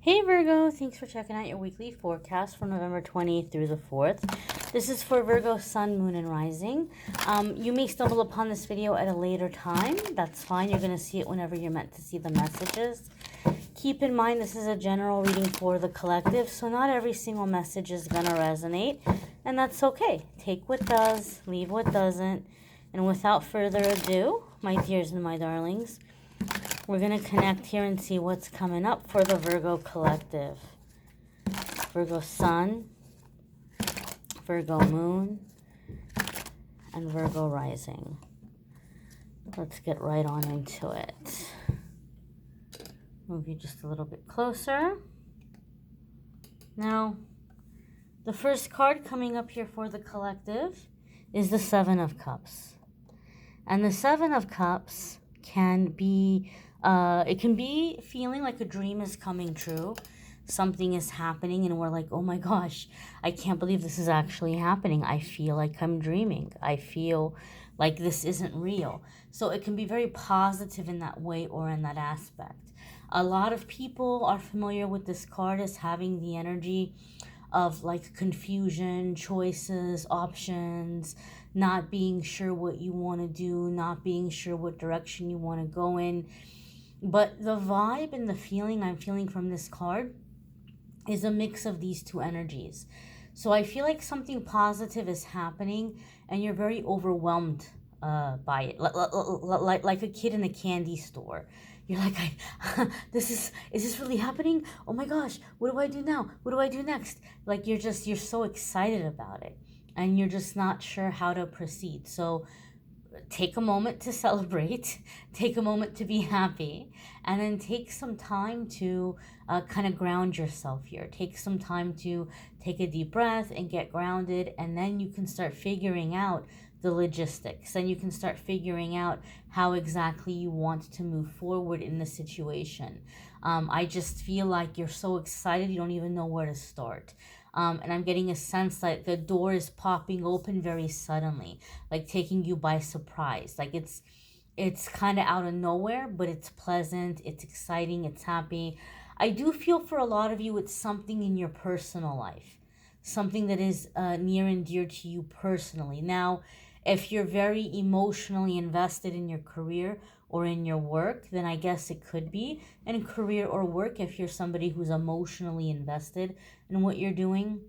Hey Virgo, thanks for checking out your weekly forecast from November 20th through the 4th. This is for Virgo, Sun, Moon, and Rising. You may stumble upon this video at a later time. That's fine. You're going to see it whenever you're meant to see the messages. Keep in mind this is a general reading for the collective, so not every single message is going to resonate, and that's okay. Take what does, leave what doesn't, and without further ado, my dears and my darlings, we're going to connect here and see what's coming up for the Virgo collective. Virgo Sun, Virgo Moon, and Virgo Rising. Let's get right on into it. Move you just a little bit closer. Now, the first card coming up here for the collective is the Seven of Cups. And the Seven of Cups can be it can be feeling like a dream is coming true. Something is happening and we're like, oh my gosh, I can't believe this is actually happening. I feel like I'm dreaming. I feel like this isn't real. So it can be very positive in that way or in that aspect. A lot of people are familiar with this card as having the energy of like confusion, choices, options, not being sure what you want to do, not being sure what direction you want to go in. But the vibe and the feeling I'm feeling from this card is a mix of these two energies. So I feel like something positive is happening and you're very overwhelmed by it, like a kid in a candy store. You're like, is this really happening? Oh my gosh, what do I do now? What do I do next? Like you're so excited about it and you're just not sure how to proceed. So take a moment to celebrate, take a moment to be happy, and then take some time to kind of ground yourself here. Take some time to take a deep breath and get grounded, and then you can start figuring out the logistics. Then you can start figuring out how exactly you want to move forward in the situation. I just feel like you're so excited you don't even know where to start. And I'm getting a sense that the door is popping open very suddenly, like taking you by surprise. Like it's kind of out of nowhere, but it's pleasant, it's exciting, it's happy. I do feel for a lot of you, it's something in your personal life, something that is near and dear to you personally. Now, if you're very emotionally invested in your career or in your work, then I guess it could be. In career or work, if you're somebody who's emotionally invested in what you're doing,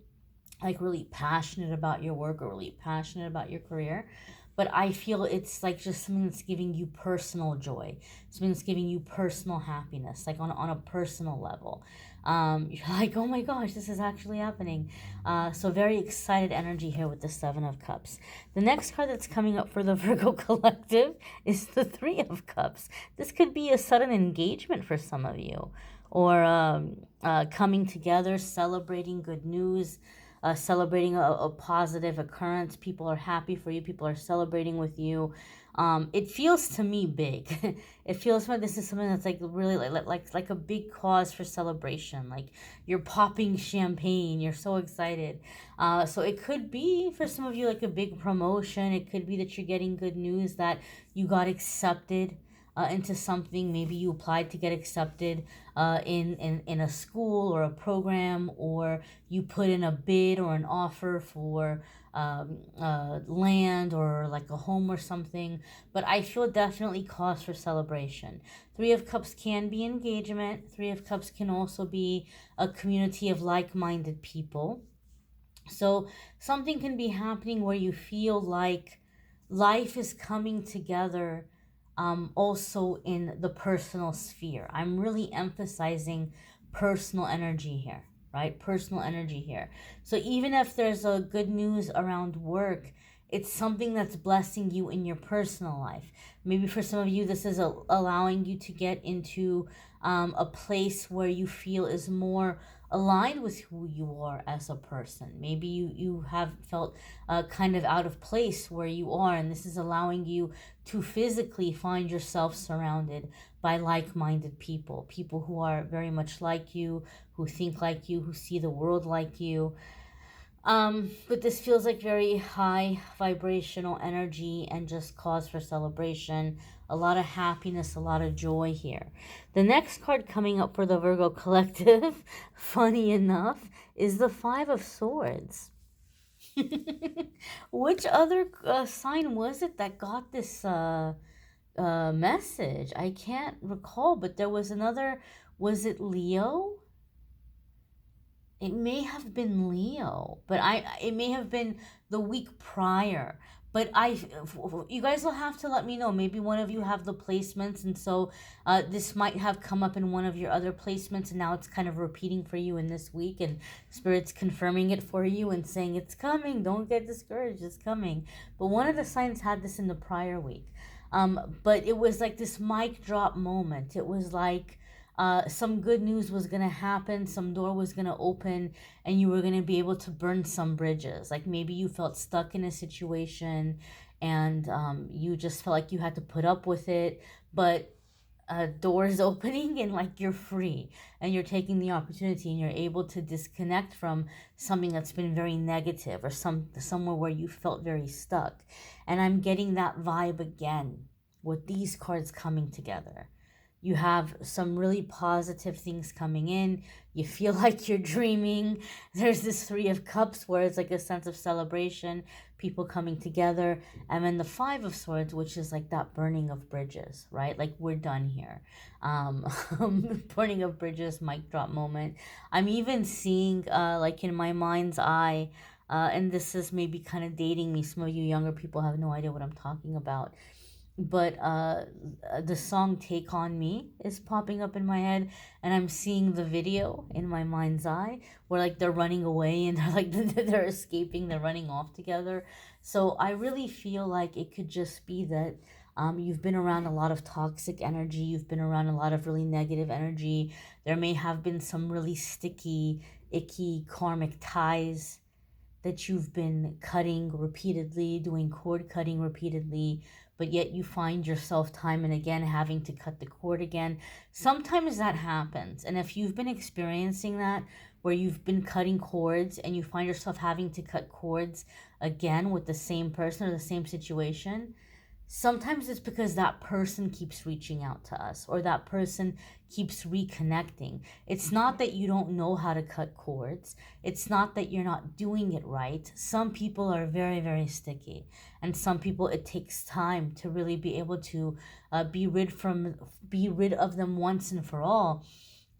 like really passionate about your work or really passionate about your career. But I feel it's like just something that's giving you personal joy, something that's giving you personal happiness, like on a personal level. You're like, oh my gosh, this is actually happening. So very excited energy here with the Seven of Cups. The next card that's coming up for the Virgo collective is the Three of Cups. This could be a sudden engagement for some of you, or coming together, celebrating good news, celebrating a positive occurrence. People are happy for you. People are celebrating with you. It feels to me big. It feels like this is something that's like really like a big cause for celebration. Like you're popping champagne. You're so excited. So it could be for some of you like a big promotion. It could be that you're getting good news that you got accepted into something. Maybe you applied to get accepted in a school or a program, or you put in a bid or an offer for land or like a home or something. But I feel definitely cause for celebration. Three of Cups can be engagement. Three of Cups can also be a community of like-minded people. So something can be happening where you feel like life is coming together, also in the personal sphere. I'm really emphasizing personal energy here, right? Personal energy here. So even if there's a good news around work, it's something that's blessing you in your personal life. Maybe for some of you, this is allowing you to get into a place where you feel is more aligned with who you are as a person. Maybe you have felt kind of out of place where you are, and this is allowing you to physically find yourself surrounded by like-minded people, people who are very much like you, who think like you, who see the world like you. But this feels like very high vibrational energy and just cause for celebration. A lot of happiness, a lot of joy here. The next card coming up for the Virgo collective, funny enough, is the Five of Swords. Which other sign was it that got this message? I can't recall, but there was another. Was it Leo? It may have been Leo, but it may have been the week prior. But you guys will have to let me know. Maybe one of you have the placements, and so this might have come up in one of your other placements, and now it's kind of repeating for you in this week, and Spirit's confirming it for you and saying it's coming. Don't get discouraged, it's coming. But one of the signs had this in the prior week. But it was like this mic drop moment. It was like some good news was going to happen, some door was going to open, and you were going to be able to burn some bridges. Like maybe you felt stuck in a situation and you just felt like you had to put up with it, but doors opening and like you're free and you're taking the opportunity and you're able to disconnect from something that's been very negative or somewhere where you felt very stuck. And I'm getting that vibe again with these cards coming together. You have some really positive things coming in. You feel like you're dreaming. There's this Three of Cups where it's like a sense of celebration, people coming together. And then the Five of Swords, which is like that burning of bridges, right? Like we're done here. Burning of bridges, mic drop moment. I'm even seeing like in my mind's eye, and this is maybe kind of dating me. Some of you younger people have no idea what I'm talking about, but the song Take On Me is popping up in my head, and I'm seeing the video in my mind's eye where like they're running away and they're like they're escaping, they're running off together. So I really feel like it could just be that you've been around a lot of toxic energy, you've been around a lot of really negative energy. There may have been some really sticky, icky karmic ties that you've been cutting repeatedly, doing cord cutting repeatedly, but yet you find yourself time and again having to cut the cord again. Sometimes that happens. And if you've been experiencing that, where you've been cutting cords and you find yourself having to cut cords again with the same person or the same situation, sometimes it's because that person keeps reaching out to us or that person keeps reconnecting. It's not that you don't know how to cut cords. It's not that you're not doing it right. Some people are very, very sticky, and some people it takes time to really be able to be rid of them once and for all,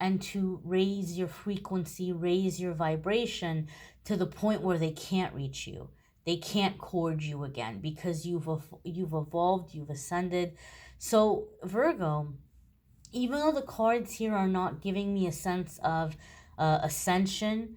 and to raise your frequency, raise your vibration to the point where they can't reach you. They can't cord you again because you've evolved, you've ascended. So Virgo, even though the cards here are not giving me a sense of ascension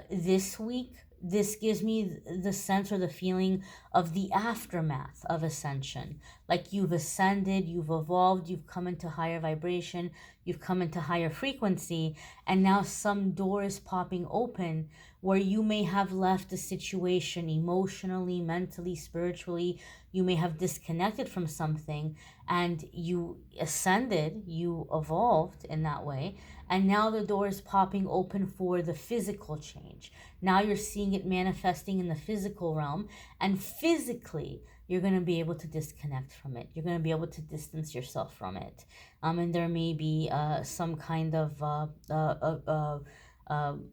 this week, this gives me the sense or the feeling of the aftermath of ascension. Like you've ascended, you've evolved, you've come into higher vibration, you've come into higher frequency, and now some door is popping open where you may have left a situation emotionally, mentally, spiritually. You may have disconnected from something and you ascended, you evolved in that way. And now the door is popping open for the physical change. Now you're seeing it manifesting in the physical realm, and physically you're going to be able to disconnect from it. You're going to be able to distance yourself from it. And there may be some kind of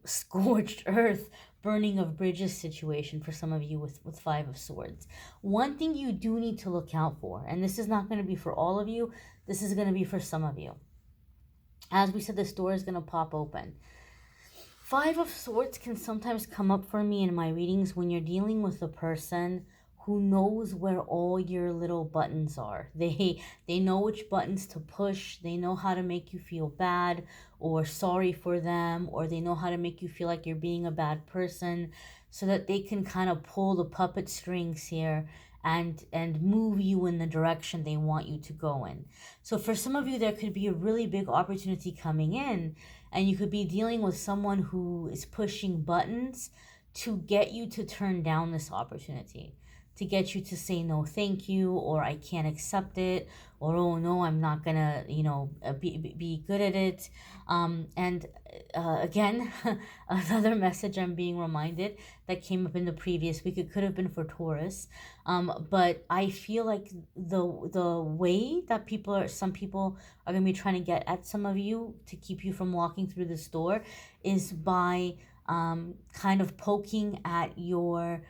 scorched earth, burning of bridges situation for some of you with Five of Swords. One thing you do need to look out for, and this is not going to be for all of you, this is going to be for some of you. As we said, this door is going to pop open. Five of Swords can sometimes come up for me in my readings when you're dealing with a person who knows where all your little buttons are. They know which buttons to push. They know how to make you feel bad or sorry for them, or they know how to make you feel like you're being a bad person, so that they can kind of pull the puppet strings here and move you in the direction they want you to go in. So for some of you, there could be a really big opportunity coming in, and you could be dealing with someone who is pushing buttons to get you to turn down this opportunity. to get you to say no thank you, or I can't accept it, or oh no, I'm not gonna, be good at it. And again, another message I'm being reminded that came up in the previous week, it could have been for Taurus. But I feel like the way that some people are gonna be trying to get at some of you to keep you from walking through this door is by kind of poking at your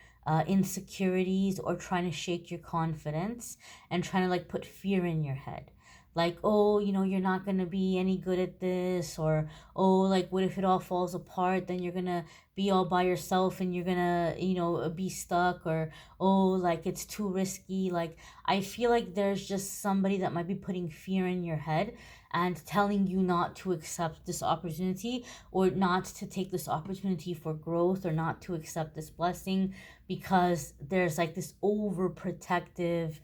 insecurities, or trying to shake your confidence, and trying to like put fear in your head. Like, oh, you're not going to be any good at this, or oh, like, what if it all falls apart? Then you're going to be all by yourself and you're going to, be stuck, or oh, like, it's too risky. Like, I feel like there's just somebody that might be putting fear in your head and telling you not to accept this opportunity, or not to take this opportunity for growth, or not to accept this blessing, because there's like this overprotective,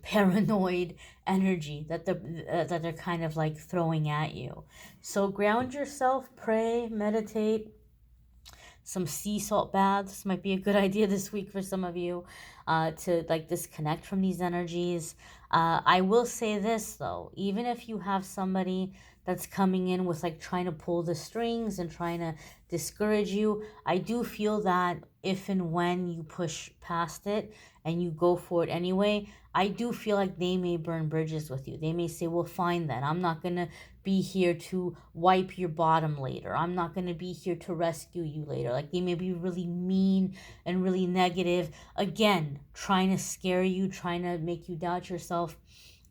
paranoid energy that they're kind of like throwing at you. So ground yourself, pray, meditate. Some sea salt baths might be a good idea this week for some of you, to like disconnect from these energies. I will say this though, even if you have somebody that's coming in with like trying to pull the strings and trying to discourage you, I do feel that if and when you push past it and you go for it anyway, I do feel like they may burn bridges with you. They may say, well, fine then, I'm not going to be here to wipe your bottom later. I'm not going to be here to rescue you later. Like, they may be really mean and really negative. Again, trying to scare you, trying to make you doubt yourself.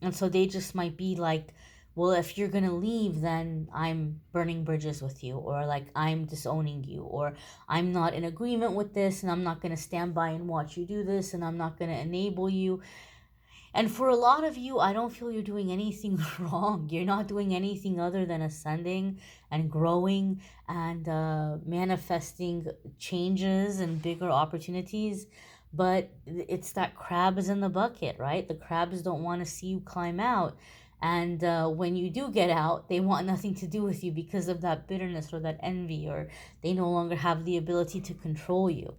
And so they just might be like, well, if you're going to leave, then I'm burning bridges with you, or like I'm disowning you, or I'm not in agreement with this, and I'm not going to stand by and watch you do this, and I'm not going to enable you. And for a lot of you, I don't feel you're doing anything wrong. You're not doing anything other than ascending and growing and manifesting changes and bigger opportunities. But it's that crab is in the bucket, right? The crabs don't want to see you climb out. And when you do get out, they want nothing to do with you because of that bitterness or that envy, or they no longer have the ability to control you.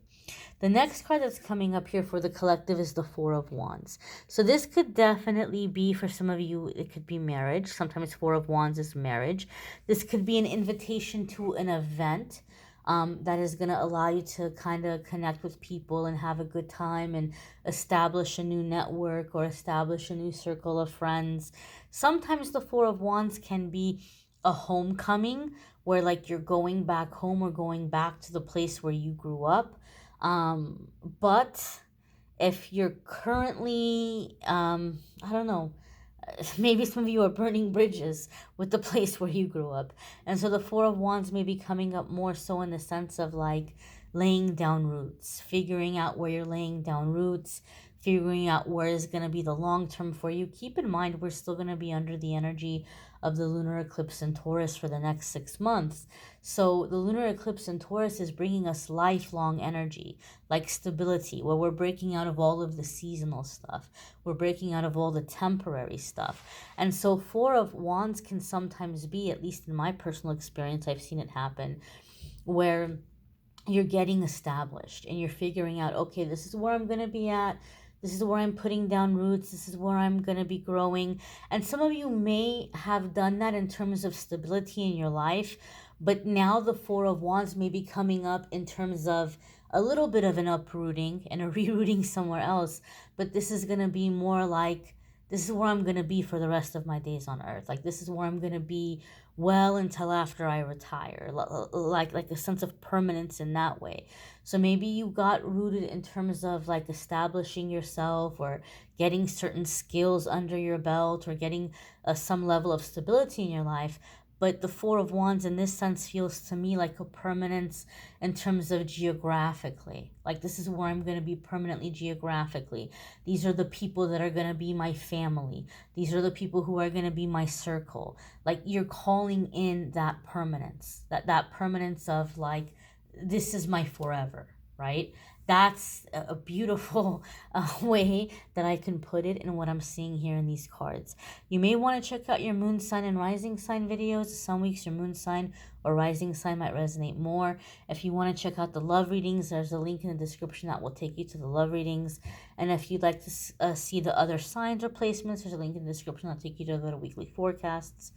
The next card that's coming up here for the collective is the Four of Wands. So this could definitely be, for some of you, it could be marriage. Sometimes Four of Wands is marriage. This could be an invitation to an event that is going to allow you to kind of connect with people and have a good time and establish a new network or establish a new circle of friends. Sometimes the Four of Wands can be a homecoming, where like you're going back home or going back to the place where you grew up. But if you're currently, I don't know, maybe some of you are burning bridges with the place where you grew up. And so the Four of Wands may be coming up more so in the sense of like laying down roots, figuring out where you're laying down roots, figuring out where is going to be the long term for you. Keep in mind, we're still going to be under the energy of the lunar eclipse in Taurus for the next 6 months. So the lunar eclipse in Taurus is bringing us lifelong energy, like stability, where we're breaking out of all of the seasonal stuff. We're breaking out of all the temporary stuff. And so Four of Wands can sometimes be, at least in my personal experience, I've seen it happen, where you're getting established and you're figuring out, okay, this is where I'm going to be at. This is where I'm putting down roots. This is where I'm going to be growing. And some of you may have done that in terms of stability in your life, but now the Four of Wands may be coming up in terms of a little bit of an uprooting and a rerouting somewhere else. But this is going to be more like, this is where I'm going to be for the rest of my days on earth. Like, this is where I'm going to be well until after I retire, like a sense of permanence in that way. So maybe you got rooted in terms of like establishing yourself, or getting certain skills under your belt, or getting some level of stability in your life. But the Four of Wands in this sense feels to me like a permanence in terms of geographically. Like, this is where I'm going to be permanently geographically. These are the people that are going to be my family. These are the people who are going to be my circle. Like, you're calling in that permanence, that permanence of like, this is my forever, right? that's a beautiful way that I can put it in what I'm seeing here in these cards. You may want to check out your moon sign and rising sign videos. Some weeks your moon sign or rising sign might resonate more. If you want to check out the love readings, there's a link in the description that will take you to the love readings. And if you'd like to see the other signs or placements, there's a link in the description that'll take you to the weekly forecasts.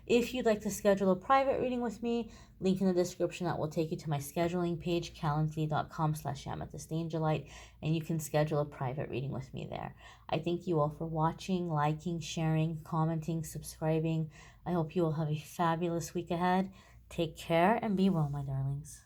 If you'd like to schedule a private reading with me, link in the description that will take you to my scheduling page, calendly.com/amethystangelite, and you can schedule a private reading with me there. I thank you all for watching, liking, sharing, commenting, subscribing. I hope you all have a fabulous week ahead. Take care and be well, my darlings.